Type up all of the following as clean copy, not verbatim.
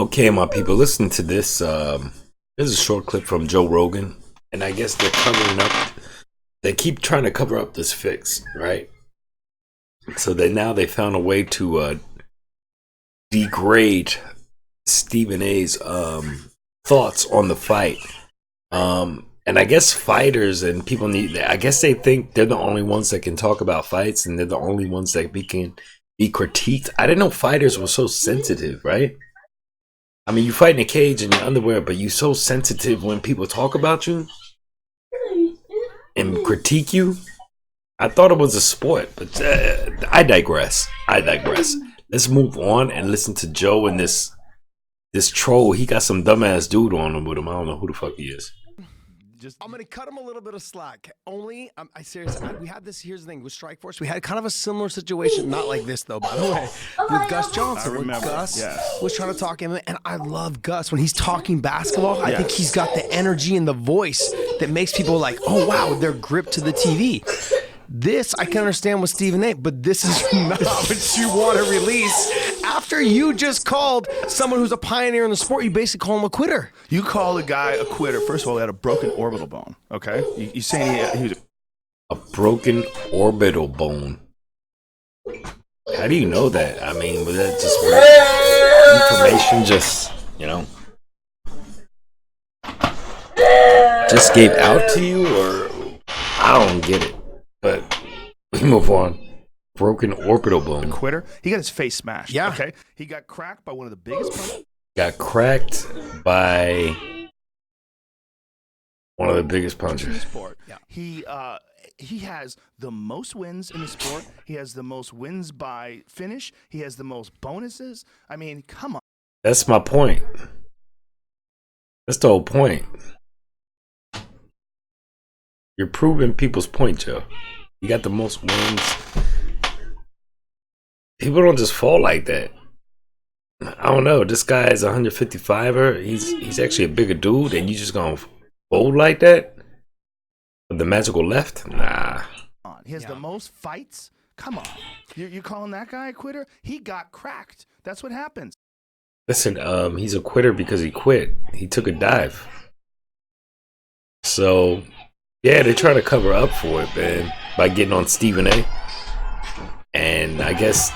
Okay, my people, listen to this. This is a short clip from Joe Rogan, and I guess they're covering up. They keep trying to cover up this fix, right? So they found a way to degrade Stephen A's thoughts on the fight. And I guess fighters and people need. I guess they think they're the only ones that can talk about fights, and they're the only ones that can be critiqued. I didn't know fighters were so sensitive, right? I mean, you fight in a cage in your underwear, but you so sensitive when people talk about you and critique you. I thought it was a sport, but I digress. Let's move on and listen to Joe and this troll. He got some dumbass dude on him with him. I don't know who the fuck he is. I'm gonna cut him a little bit of slack. Only, I seriously, we had this. Here's the thing with Strikeforce, we had kind of a similar situation, not like this though, by the way, with Gus Johnson. When Gus was trying to talk him, and I love Gus when he's talking basketball. I think he's got the energy and the voice that makes people like, oh wow, they're gripped to the TV. This I can understand with Stephen A, but this is not what you want to release. After you just called someone who's a pioneer in the sport, you basically call him a quitter. You call a guy a quitter. First of all, he had a broken orbital bone. Okay, you saying he was a broken orbital bone? How do you know that? I mean, was that just information? Just just gave out to you, or I don't get it. But we move on. Broken orbital bone. a quitter. He got his face smashed. Yeah. Okay. He got cracked by one of the biggest punches. Got cracked by one of the biggest In the punches. sport. Yeah. He has the most wins in the sport. He has the most wins by finish. He has the most bonuses. I mean, come on. That's my point. That's the whole point. You're proving people's point, Joe. You got the most wins. People don't just fall like that. I don't know. This guy is 155er. He's actually a bigger dude, and you just gonna fold like that? With the magical left? Nah. He has the most fights. Come on. You're calling that guy a quitter? He got cracked. That's what happens. Listen, he's a quitter because he quit. He took a dive. So, yeah, they're trying to cover up for it, man, by getting on Stephen A. And I guess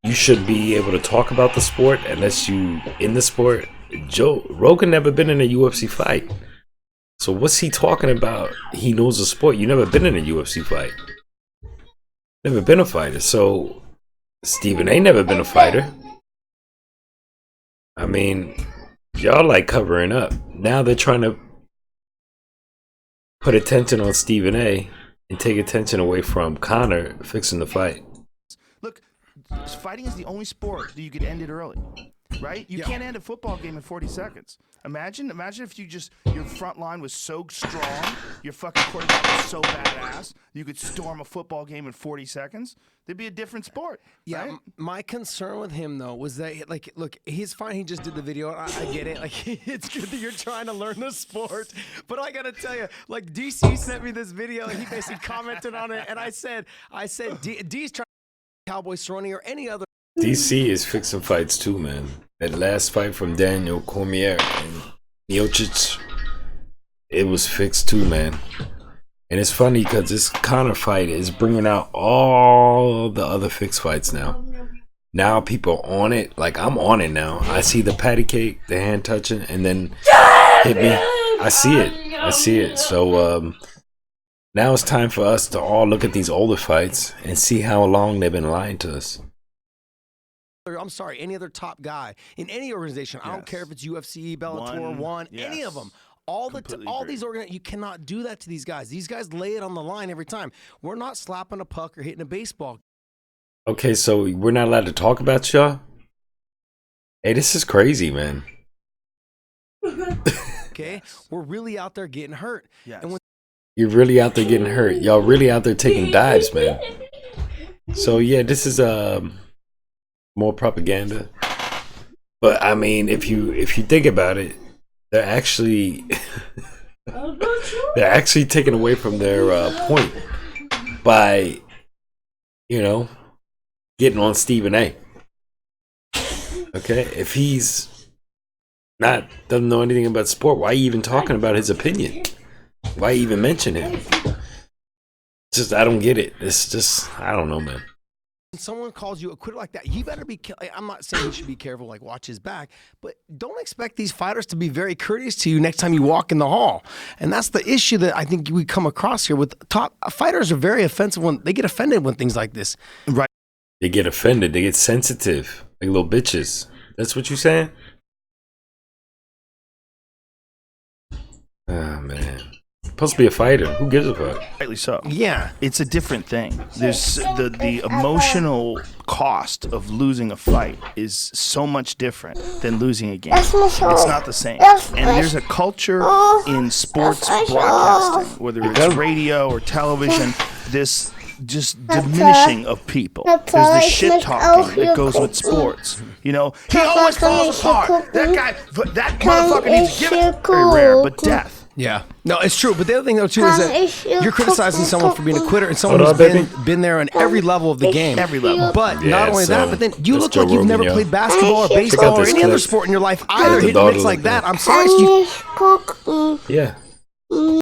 you should be able to talk about the sport unless you in the sport. Joe Rogan never been in a UFC fight. So what's he talking about? He knows the sport. You never been in a UFC fight. Never been a fighter. So Stephen A never been a fighter. I mean, y'all like covering up. Now they're trying to put attention on Stephen A and take attention away from Conor fixing the fight. Look, fighting is the only sport that you could end it early, right? You can't end a football game in 40 seconds. Imagine if your front line was so strong, your fucking quarterback was so badass, you could storm a football game in 40 seconds. There'd be a different sport. Yeah, right? my concern with him though was that, like, look, he's fine. He just did the video. I get it. Like, it's good that you're trying to learn the sport, but I gotta tell you, like, DC sent me this video and he basically commented on it, and I said, D's trying to Cowboy Cerrone or any other. DC is fixing fights too, man. That last fight from Daniel Cormier and Miocic, it was fixed too, man. And it's funny because this Conor fight is bringing out all the other fixed fights now. Now people are on it. Like, I'm on it now. I see the patty cake, the hand touching, and then hit me. I see it. So now it's time for us to all look at these older fights and see how long they've been lying to us. I'm sorry, any other top guy in any organization. I don't care if it's UFC, Bellator, One, any of them. All these organizations, you cannot do that to these guys. These guys lay it on the line every time. We're not slapping a puck or hitting a baseball. Okay, so we're not allowed to talk about y'all? Hey, this is crazy, man. Okay, we're really out there getting hurt. Yes. And when You're really out there getting hurt. Y'all really out there taking dives, man. So yeah, this is more propaganda. But I mean, if you think about it, they're actually taking away from their point by getting on Stephen A. Okay, if he's doesn't know anything about sport. Why are you even talking about his opinion? Why even mention him? Just, I don't get it. It's just, I don't know, man. When someone calls you a quitter like that, you better be. I'm not saying you should be careful, like watch his back, but don't expect these fighters to be very courteous to you next time you walk in the hall. And that's the issue that I think we come across here with top fighters are very offensive when they get offended when things like this. Right. They get offended. They get sensitive, like little bitches. That's what you saying? Ah, man. Supposed to be a fighter. Who gives a fuck? Rightly so. Yeah. It's a different thing. There's the emotional cost of losing a fight is so much different than losing a game. It's not the same. And there's a culture in sports broadcasting, whether it's radio or television, this just diminishing of people. There's the shit talking that goes with sports. You know, he always falls apart. That motherfucker needs to give it. Very rare, but death. Yeah. No, it's true. But the other thing, though, too, is that you're criticizing someone for being a quitter and someone Hold who's on, been there on every level of the game. Every level. But Yeah, not only that, so but then you that's look Joe like you've Rogan, never yo. played basketball or Check out baseball or this any other clip. sport in your life Got either, the hitting daughter hits like like that. that. I'm sorry. Yeah.